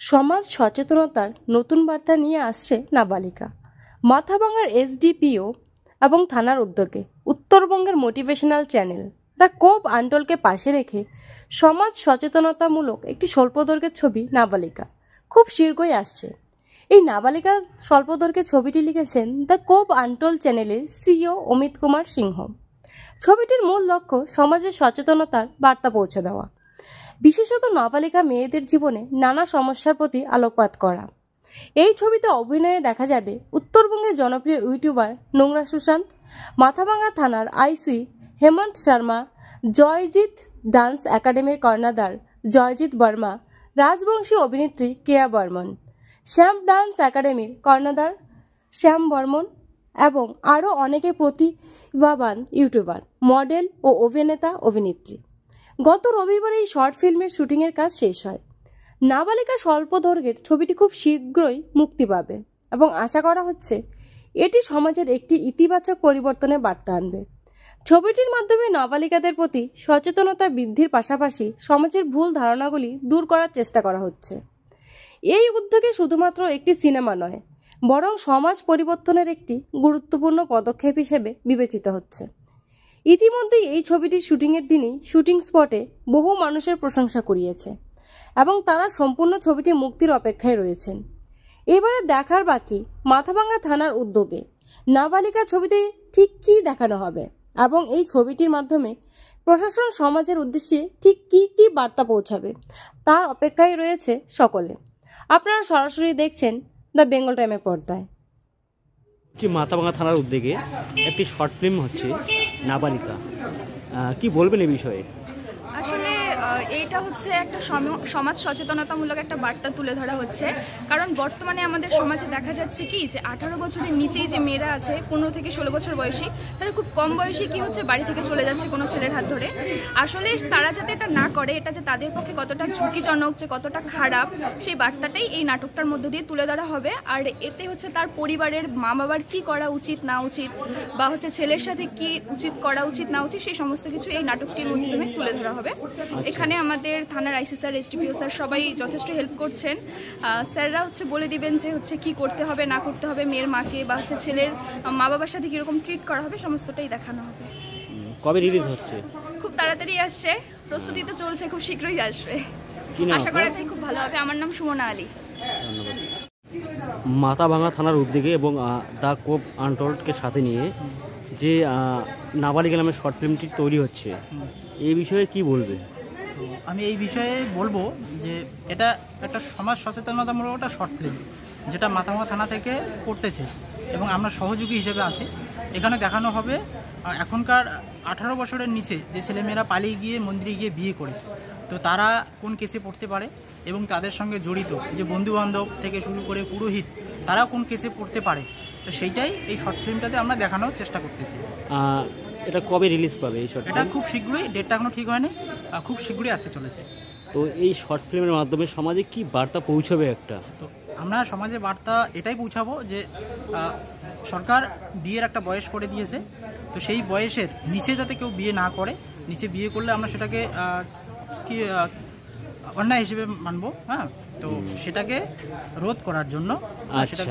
সমাজ সচেতনতার নতুন বার্তা নিয়ে আসছে নাবালিকা। মাথাভাঙার এসডিপিও এবং থানার উদ্যোগে উত্তরবঙ্গের মোটিভেশনাল চ্যানেল দ্য কোভ আন্টলকে পাশে রেখে সমাজ সচেতনতামূলক একটি স্বল্পদৈর্ঘ্যের ছবি নাবালিকা খুব শীঘ্রই আসছে। এই নাবালিকা স্বল্পদৈর্ঘ্যের ছবিটি লিখেছেন দ্য কোভ আন্টল চ্যানেলের সিইও অমিত কুমার সিংহ। ছবিটির মূল লক্ষ্য সমাজের সচেতনতার বার্তা পৌঁছে দেওয়া, বিশেষত নাবালিকা মেয়েদের জীবনে নানা সমস্যার প্রতি আলোকপাত করা। এই ছবিতে অভিনয়ে দেখা যাবে উত্তরবঙ্গের জনপ্রিয় ইউটিউবার নোংরা সুশান্ত, মাথাভাঙা থানার আইসি হেমন্ত শর্মা, জয়জিৎ ডান্স একাডেমির কর্ণধার জয়জিৎ বর্মা, রাজবংশী অভিনেত্রী কেয়া বর্মন, শ্যাম ডান্স একাডেমির কর্ণধার শ্যাম বর্মন এবং আরও অনেকে প্রতিভাবান ইউটিউবার, মডেল ও অভিনেতা অভিনেত্রী। গত রবিবার এই শর্ট ফিল্মের শুটিংয়ের কাজ শেষ হয়। নাবালিকা স্বল্প দৈর্ঘ্যের ছবিটি খুব শীঘ্রই মুক্তি পাবে এবং আশা করা হচ্ছে এটি সমাজের একটি ইতিবাচক পরিবর্তনের বার্তা আনবে। ছবিটির মাধ্যমে নাবালিকাদের প্রতি সচেতনতা বৃদ্ধির পাশাপাশি সমাজের ভুল ধারণাগুলি দূর করার চেষ্টা করা হচ্ছে। এই উদ্যোগে শুধুমাত্র একটি সিনেমা নয়, বরং সমাজ পরিবর্তনের একটি গুরুত্বপূর্ণ পদক্ষেপ হিসেবে বিবেচিত হচ্ছে। ইতিমধ্যেই এই ছবিটির শুটিংয়ের দিনই শুটিং স্পটে বহু মানুষের প্রশংসা কুড়িয়েছে এবং তারা সম্পূর্ণ ছবিটি মুক্তির অপেক্ষায় রয়েছেন। এবারে দেখার বাকি মাথাভাঙা থানার উদ্যোগে নাবালিকা ছবিতে ঠিক কী দেখানো হবে এবং এই ছবিটির মাধ্যমে প্রশাসন সমাজের উদ্দেশ্যে ঠিক কী বার্তা পৌঁছাবে তার অপেক্ষায় রয়েছে সকলে। আপনারা সরাসরি দেখছেন দ্য বেঙ্গল টাইমের পর্দায়। মাথাভাঙা থানার উদ্যোগে একটি শর্ট ফিল্ম হচ্ছে নাবালিকা, কি বলবেন এই বিষয়ে? আসলে এইটা হচ্ছে একটা সমাজ সচেতনতামূলক একটা বার্তা তুলে ধরা হচ্ছে। কারণ বর্তমানে আমাদের সমাজে দেখা যাচ্ছে কি যে 18 বছরের নিচেই যে মেয়েরা আছে, 15 থেকে 16 বছর বয়সী, তারা খুব কম বয়সী কি হচ্ছে বাড়ি থেকে চলে যাচ্ছে কোনো ছেলের হাত ধরে। আসলে তারা যাতে এটা না করে, এটা যে তাদের পক্ষে কতটা ঝুঁকিজনক, যে কতটা খারাপ, সেই বার্তাটাই এই নাটকটার মধ্য দিয়ে তুলে ধরা হবে। আর এতে হচ্ছে তার পরিবারের মা বাবার কি করা উচিত না উচিত, বা হচ্ছে ছেলের সাথে কি উচিত করা উচিত না উচিত, সেই সমস্ত কিছু এই নাটকটির মাধ্যমে তুলে ধরা হবে। এখানে আমাদের থানার আইসি স্যার, এসডিপিও স্যার সবাই যথেষ্ট হেল্প করছেন। স্যাররা হচ্ছে বলে দিবেন যে হচ্ছে কি করতে হবে না করতে হবে, মেয়ের মাকে বা হচ্ছে ছেলের মা বাবার সাথে কিরকম ট্রিট করা হবে, সমস্তটাই দেখানো হবে। কবে রিলিজ হচ্ছে? খুব তাড়াতাড়ি আসছে, প্রস্তুতি তো চলছে, খুব শীঘ্রই আসবে, আশা করা যায় খুব ভালো হবে। আমার নাম সুমনা আলী। ধন্যবাদ। মাথাভাঙা থানার উদ্যোগে এবং দ্য কোভ আনটোল্ডকে সাথে নিয়ে যে নাবালিকা নামের শর্ট ফিল্মটি তৈরি হচ্ছে, এই বিষয়ে কি বলবে? আমি এই বিষয়ে বলবো যে এটা একটা সমাজ সচেতনতামূলক একটা শর্ট ফিল্ম, যেটা মাথাভাঙা থানা থেকে করতেছে এবং আমরা সহযোগী হিসেবে আছি। এখানে দেখানো হবে এখনকার 18 বছরের নিচে যে ছেলেমেয়েরা পালিয়ে গিয়ে মন্দিরে গিয়ে বিয়ে করে, তো তারা কোন কেসে পড়তে পারে এবং তাদের সঙ্গে জড়িত যে বন্ধুবান্ধব থেকে শুরু করে পুরোহিত, তারাও কোন কেসে পড়তে পারে। তো সেইটাই এই শর্ট ফিল্মটাতে আমরা দেখানোর চেষ্টা করতেছি। এটা কবে রিলিজ পাবে এই শর্ট? এটা খুব শীঘ্রই, ডেটটা এখনো ঠিক হয়নি, খুব শীঘ্রই আসতে চলেছে। তো এই শর্ট ফিল্মের মাধ্যমে সমাজে কি বার্তা পৌঁছবে? একটা তো আমরা সমাজে বার্তা এটাই পৌঁছাবো যে সরকার বিয়ের একটা বয়স করে দিয়েছে, তো সেই বয়সের নিচে যাতে কেউ বিয়ে না করে। নিচে বিয়ে করলে আমরা সেটাকে কি অন্যায় হিসেবে মানবো। হ্যাঁ, তো সেটাকে রোধ করার জন্য সেটা